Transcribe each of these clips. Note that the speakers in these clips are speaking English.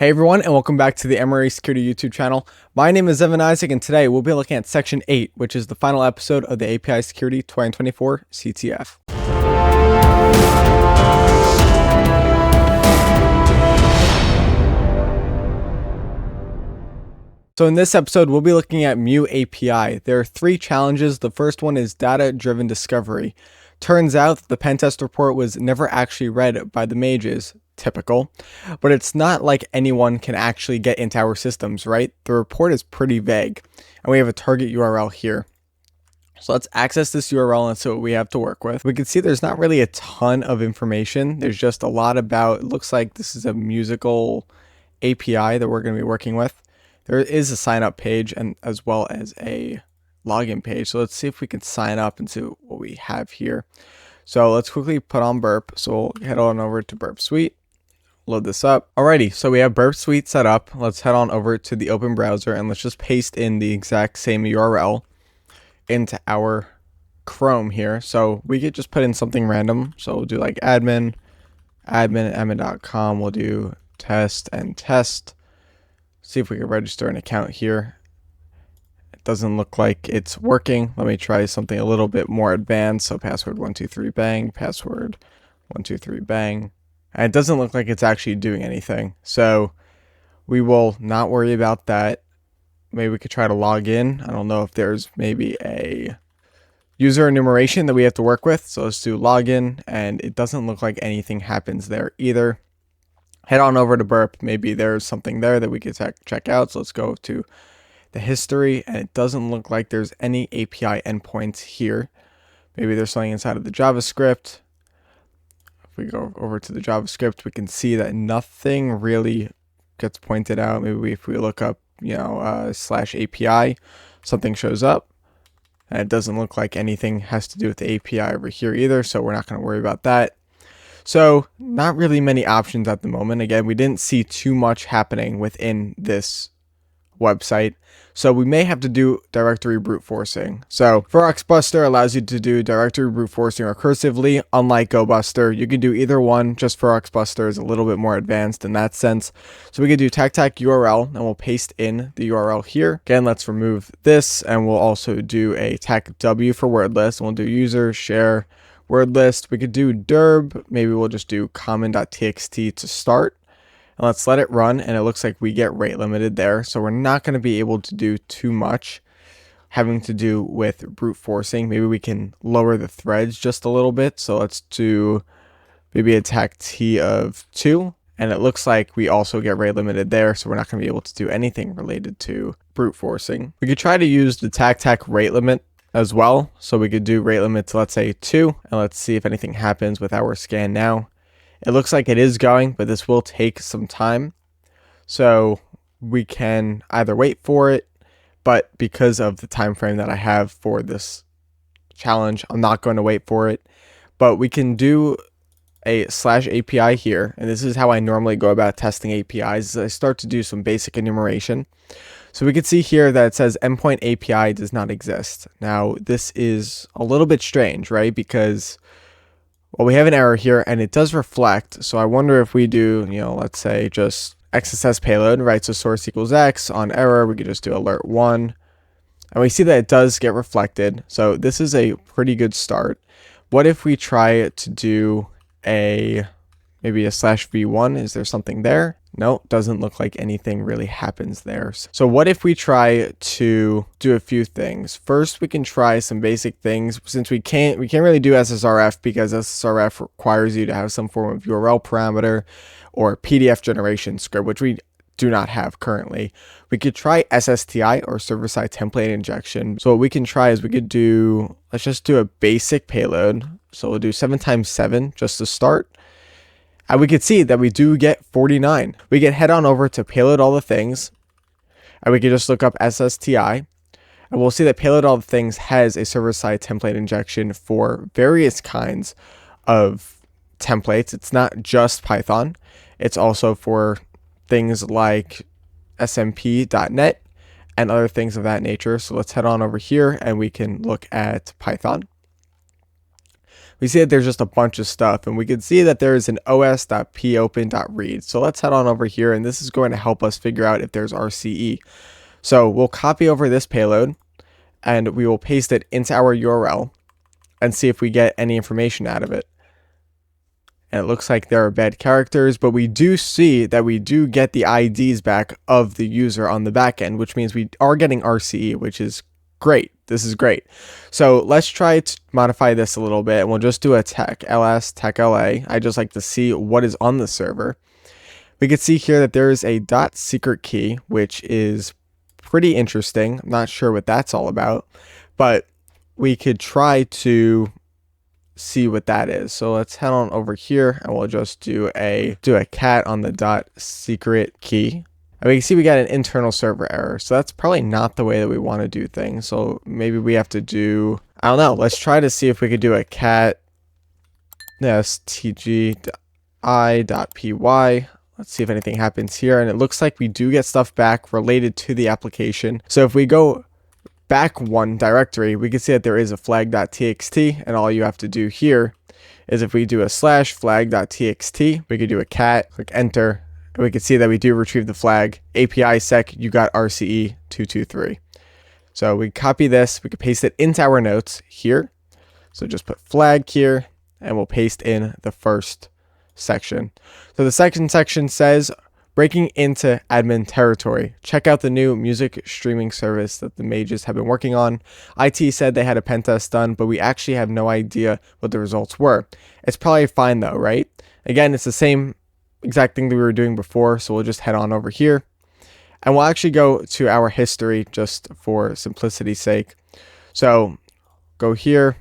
Hey everyone, and welcome back to the RCE YouTube channel. My name is Evan Isaac, and today we'll be looking at Section 8, which is the final episode of the API Security 2024 CTF. So in this episode, we'll be looking at Mu API. There are three challenges. The first one is data-driven discovery. Turns out the pentest report was never actually read by the mages. Typical, but it's not like anyone can actually get into our systems, right? The report is pretty vague, and we have a target URL here. So let's access this URL and see what we have to work with. We can see there's not really a ton of information. There's just a lot about, it looks like this is a musical API that we're going to be working with. There is a sign up page and as well as a login page. So let's see if we can sign up and see what we have here. So let's quickly put on Burp. So we'll head on over to Burp Suite. Load this up. Alrighty, so we have Burp Suite set up. Let's head on over to the open browser and let's just paste in the exact same URL into our Chrome here. So we could just put in something random. So we'll do like admin.com. We'll do test and test. See if we can register an account here. It doesn't look like it's working. Let me try something a little bit more advanced. So password 123 bang, password 123 bang. And it doesn't look like it's actually doing anything. So we will not worry about that. Maybe we could try to log in. I don't know if there's maybe a user enumeration that we have to work with. So let's do login, and it doesn't look like anything happens there either. Head on over to Burp. Maybe there's something there that we could check out. So let's go to the history, and it doesn't look like there's any API endpoints here. Maybe there's something inside of the JavaScript. If we go over to the JavaScript, we can see that nothing really gets pointed out. Maybe if we look up, /API, something shows up. And it doesn't look like anything has to do with the API over here either, so we're not going to worry about that. So not really many options at the moment. Again, we didn't see too much happening within this website, so we may have to do directory brute forcing. So ForexBuster allows you to do directory brute forcing recursively. Unlike GoBuster, you can do either one. Just ForexBuster is a little bit more advanced in that sense. So we could do tac URL, and we'll paste in the URL here. Again, let's remove this, and we'll also do a tac w for word list, and we'll do user share word list. We could do derb. Maybe we'll just do common.txt to start. And let's let it run, and it looks like we get rate limited there. So we're not going to be able to do too much having to do with brute forcing. Maybe we can lower the threads just a little bit. So let's do maybe a tac t of 2. And it looks like we also get rate limited there. So we're not going to be able to do anything related to brute forcing. We could try to use the tac rate limit as well. So we could do rate limit to, let's say, 2. And let's see if anything happens with our scan now. It looks like it is going, but this will take some time. So we can either wait for it, but because of the time frame that I have for this challenge, I'm not going to wait for it. But we can do a /API here, and this is how I normally go about testing APIs. I start to do some basic enumeration. So we can see here that it says endpoint API does not exist. Now, this is a little bit strange, right? Because well, we have an error here, and it does reflect. So I wonder if we do, let's say just XSS payload, right? So source equals X on error, we could just do alert 1. And we see that it does get reflected. So this is a pretty good start. What if we try to do maybe a /v1? Is there something there? No, doesn't look like anything really happens there. So what if we try to do a few things? First, we can try some basic things. Since we can't really do SSRF because SSRF requires you to have some form of URL parameter or PDF generation script, which we do not have currently. We could try SSTI or server-side template injection. So what we can try is let's just do a basic payload. So we'll do 7 times 7 just to start. And we can see that we do get 49. We can head on over to payload all the things, and we can just look up SSTI, and we'll see that payload all the things has a server-side template injection for various kinds of templates. It's not just Python. It's also for things like SMP.NET and other things of that nature. So let's head on over here, and we can look at Python. we see that there's just a bunch of stuff, and we can see that there is an os.popen.read. So let's head on over here, and this is going to help us figure out if there's RCE. So we'll copy over this payload, and we will paste it into our URL and see if we get any information out of it. And it looks like there are bad characters, but we do see that we do get the IDs back of the user on the back end, which means we are getting RCE, which is great. This is great. So let's try to modify this a little bit, and we'll just do a tech ls tech la. I just like to see what is on the server. We can see here that there is a .secret key, which is pretty interesting. I'm not sure what that's all about, but we could try to see what that is. So let's head on over here, and we'll just do a cat on the .secret key. And we can see we got an internal server error. So that's probably not the way that we want to do things. So maybe we have to do, I don't know. Let's try to see if we could do a cat stgi.py. Let's see if anything happens here. And it looks like we do get stuff back related to the application. So if we go back one directory, we can see that there is a flag.txt, and all you have to do here is if we do a /flag.txt, we could do a cat, click enter, and we can see that we do retrieve the flag. API sec, you got RCE 223. So we copy this, we can paste it into our notes here. So just put flag here, and we'll paste in the first section. So the second section says, breaking into admin territory. Check out the new music streaming service that the mages have been working on. IT said they had a pen test done, but we actually have no idea what the results were. It's probably fine though, right? Again, it's the same exact thing that we were doing before, so we'll just head on over here. And we'll actually go to our history just for simplicity's sake. So go here,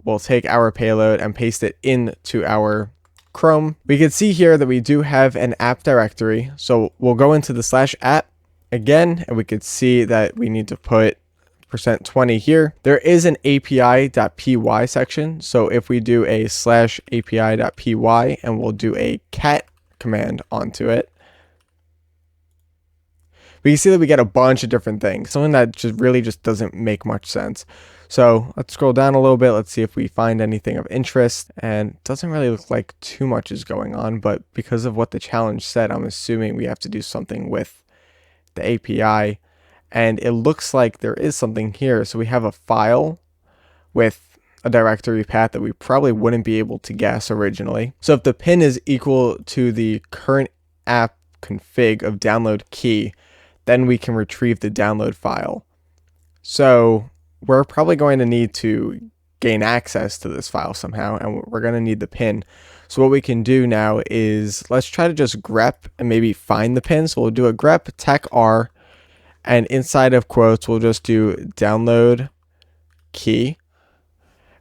we'll take our payload and paste it into our Chrome. We can see here that we do have an app directory. So we'll go into the /app again, and we could see that we need to put %20 here. There is an api.py section. So if we do a /api.py and we'll do a cat command onto it, we can see that we get a bunch of different things, something that just really doesn't make much sense. So let's scroll down a little bit. Let's see if we find anything of interest. And it doesn't really look like too much is going on, but because of what the challenge said, I'm assuming we have to do something with the API. And it looks like there is something here. So we have a file with a directory path that we probably wouldn't be able to guess originally. So if the pin is equal to the current app config of download key, then we can retrieve the download file. So we're probably going to need to gain access to this file somehow, and we're going to need the pin. So what we can do now is let's try to just grep and maybe find the pin. So we'll do a grep tech r, and inside of quotes, we'll just do download key.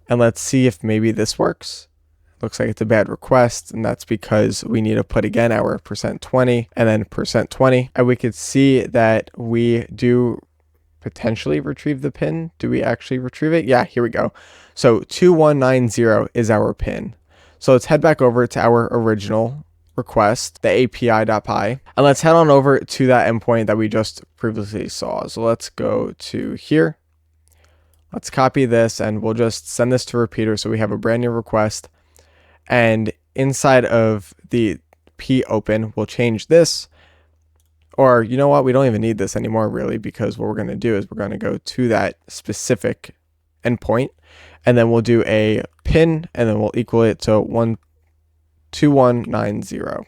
And let's see if maybe this works. Looks like it's a bad request, and that's because we need to put again our %20 and then %20. And we could see that we do potentially retrieve the pin. Do we actually retrieve it? Yeah, here we go. So 2190 is our pin. So let's head back over to our original request, the api.py, and let's head on over to that endpoint that we just previously saw. So let's go to here. Let's copy this, and we'll just send this to repeater so we have a brand new request. And inside of the popen, we'll change this, or you know what, we don't even need this anymore really, because what we're going to do is we're going to go to that specific endpoint, and then we'll do a pin, and then we'll equal it to 2190.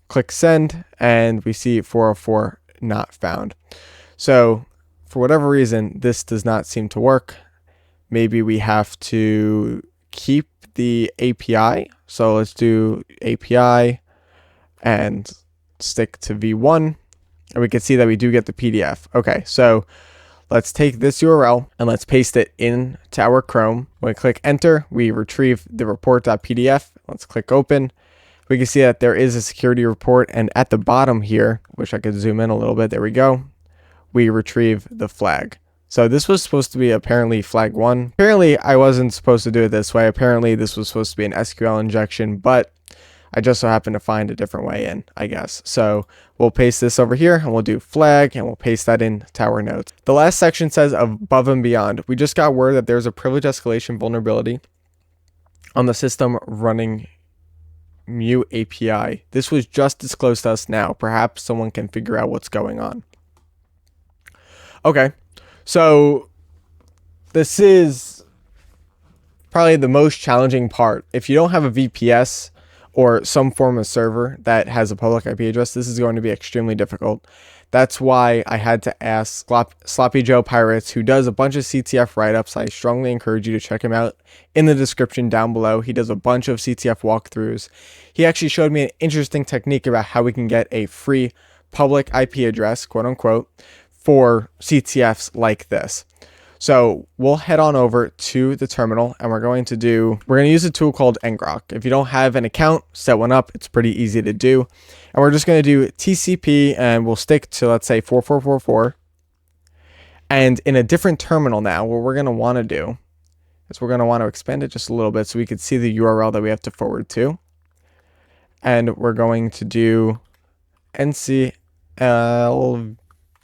Click send, and we see 404 not found. So for whatever reason, this does not seem to work. Maybe we have to keep the API. So let's do API and stick to v1, and we can see that we do get the PDF. Okay, so let's take this URL and let's paste it into our Chrome. When we click enter, we retrieve the report.pdf. Let's click open. We can see that there is a security report, and at the bottom here, which I could zoom in a little bit, there we go, we retrieve the flag. So this was supposed to be apparently flag 1. Apparently I wasn't supposed to do it this way. Apparently this was supposed to be an SQL injection, but I just so happened to find a different way in, I guess. So we'll paste this over here, and we'll do flag, and we'll paste that in tower nodes. The last section says above and beyond. We just got word that there's a privilege escalation vulnerability on the system running mute API. This was just disclosed to us now. Perhaps someone can figure out what's going on. Okay, so this is probably the most challenging part. If you don't have a VPS or some form of server that has a public IP address, this is going to be extremely difficult. That's why I had to ask Sloppy Joe Pirates, who does a bunch of CTF write-ups. I strongly encourage you to check him out in the description down below. He does a bunch of CTF walkthroughs. He actually showed me an interesting technique about how we can get a free public IP address, quote unquote, for CTFs like this. So we'll head on over to the terminal and we're going to use a tool called ngrok. If you don't have an account, set one up. It's pretty easy to do. And we're just going to do TCP and we'll stick to, let's say, 4444. And in a different terminal now, what we're going to want to do is we're going to want to expand it just a little bit so we can see the URL that we have to forward to. And we're going to do NCL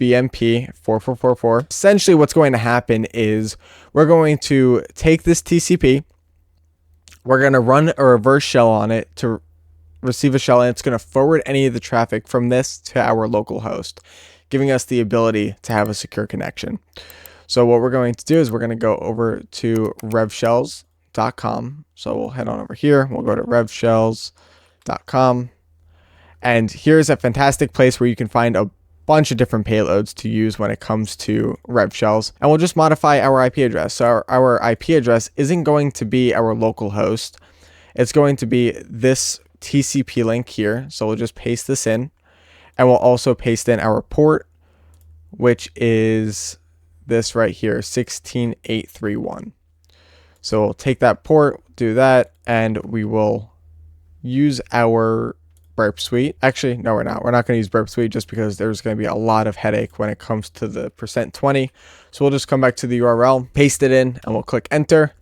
BMP 4444. Essentially what's going to happen is we're going to take this TCP, we're going to run a reverse shell on it to receive a shell, and it's going to forward any of the traffic from this to our local host, giving us the ability to have a secure connection. So what we're going to do is we're going to go over to revshells.com. So we'll head on over here, we'll go to revshells.com, and here's a fantastic place where you can find a bunch of different payloads to use when it comes to rev shells, and we'll just modify our IP address. So our IP address isn't going to be our local host, it's going to be this TCP link here. So we'll just paste this in, and we'll also paste in our port, which is this right here, 16831. So we'll take that port, do that, and we will use our burp suite. Actually, no, we're not. We're not going to use burp suite just because there's going to be a lot of headache when it comes to the %20. So we'll just come back to the URL, paste it in, and we'll click enter.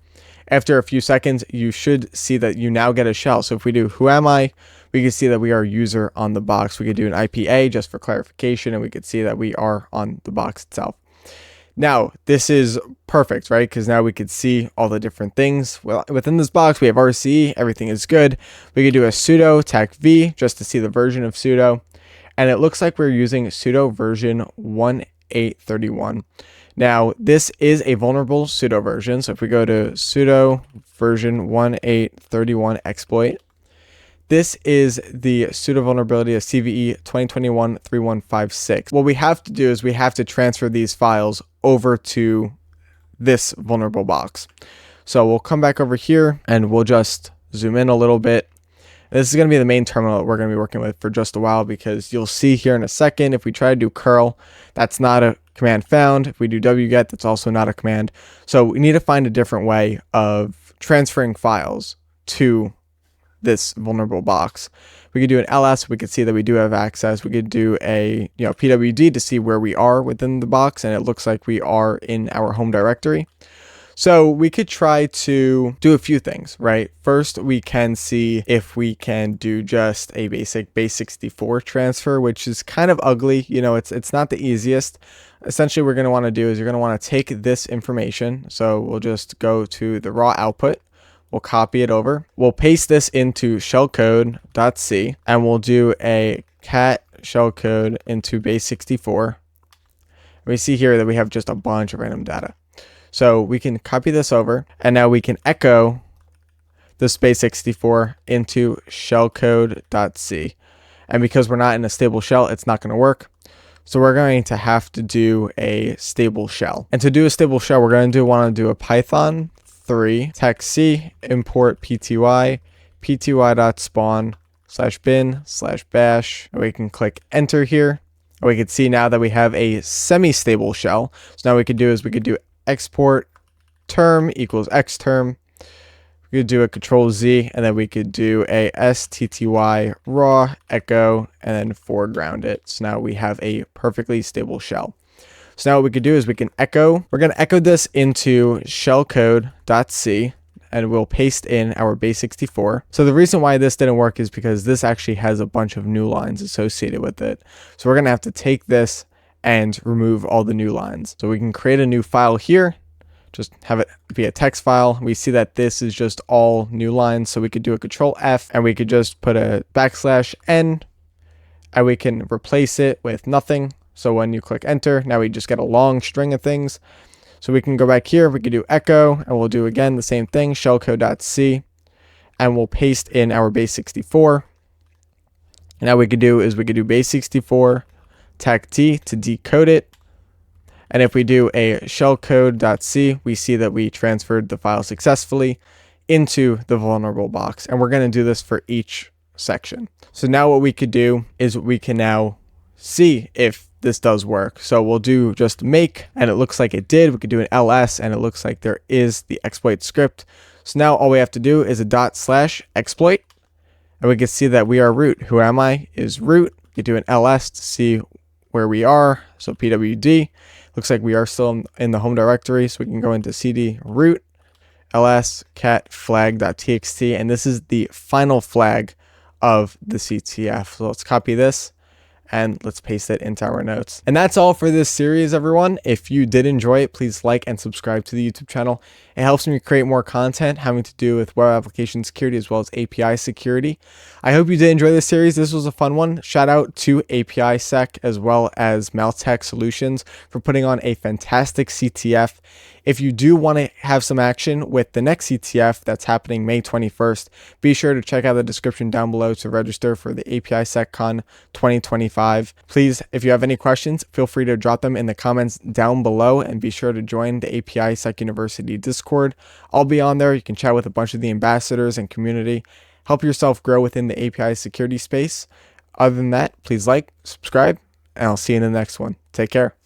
After a few seconds, you should see that you now get a shell. So if we do who am I, we can see that we are user on the box. We could do an IPA just for clarification, and we could see that we are on the box itself. Now, this is perfect, right? Because now we could see all the different things. Well, within this box, we have RCE. Everything is good. We could do a sudo tech v just to see the version of sudo. And it looks like we're using sudo version 1831. Now, this is a vulnerable sudo version. So if we go to sudo version 1831 exploit, this is the sudo vulnerability of CVE 2021-3156. What we have to do is we have to transfer these files over to this vulnerable box. So we'll come back over here and we'll just zoom in a little bit. This is going to be the main terminal that we're going to be working with for just a while, because you'll see here in a second, if we try to do curl, that's not a command found. If we do wget, that's also not a command. So we need to find a different way of transferring files to this vulnerable box. We could do an ls. We could see that we do have access. We could do a pwd to see where we are within the box, and it looks like we are in our home directory. So we could try to do a few things, right? First, we can see if we can do just a basic base64 transfer, which is kind of ugly. It's not the easiest. Essentially, what we're going to want to do is you're going to want to take this information. So we'll just go to the raw output. We'll copy it over. We'll paste this into shellcode.c, and we'll do a cat shellcode into base64. We see here that we have just a bunch of random data. So we can copy this over, and now we can echo this base64 into shellcode.c. And because we're not in a stable shell, it's not going to work. So we're going to have to do a stable shell. And to do a stable shell, we're going to want to do a Python 3 tech c import pty.spawn/bin/bash, and we can click enter here. And we can see now that we have a semi-stable shell. So now we could do export term equals xterm. We could do a control-Z, and then we could do a stty raw echo and then foreground it. So now we have a perfectly stable shell. So now what we could do is we're going to echo this into shellcode.c, and we'll paste in our base64. So the reason why this didn't work is because this actually has a bunch of new lines associated with it. So we're going to have to take this and remove all the new lines. So we can create a new file here, just have it be a text file. We see that this is just all new lines, so we could do a control F and we could just put a \n and we can replace it with nothing. So when you click enter, now we just get a long string of things. So we can go back here, we could do echo, and we'll do again the same thing, shellcode.c, and we'll paste in our base64. And now we could do is we could do base64 takt to decode it. And if we do a shellcode.c, we see that we transferred the file successfully into the vulnerable box. And we're going to do this for each section. So now what we could do is we can now see if this does work. So we'll do just make, and it looks like it did. We could do an ls, and it looks like there is the exploit script. So now all we have to do is a /exploit, and we can see that we are root. Who am I is root. We could do an ls to see where we are. So pwd, looks like we are still in the home directory. So we can go into cd root ls cat flag.txt, and this is the final flag of the CTF. So let's copy this and let's paste it into our notes. And that's all for this series, everyone. If you did enjoy it, please like and subscribe to the YouTube channel. It helps me create more content having to do with web application security as well as API security. I hope you did enjoy this series. This was a fun one. Shout out to API Sec as well as Maltech Solutions for putting on a fantastic CTF. If you do want to have some action with the next CTF that's happening May 21st, be sure to check out the description down below to register for the API SecCon 2025. Please, if you have any questions, feel free to drop them in the comments down below, and be sure to join the API Sec University Discord. I'll be on there. You can chat with a bunch of the ambassadors and community. Help yourself grow within the API security space. Other than that, please like, subscribe, and I'll see you in the next one. Take care.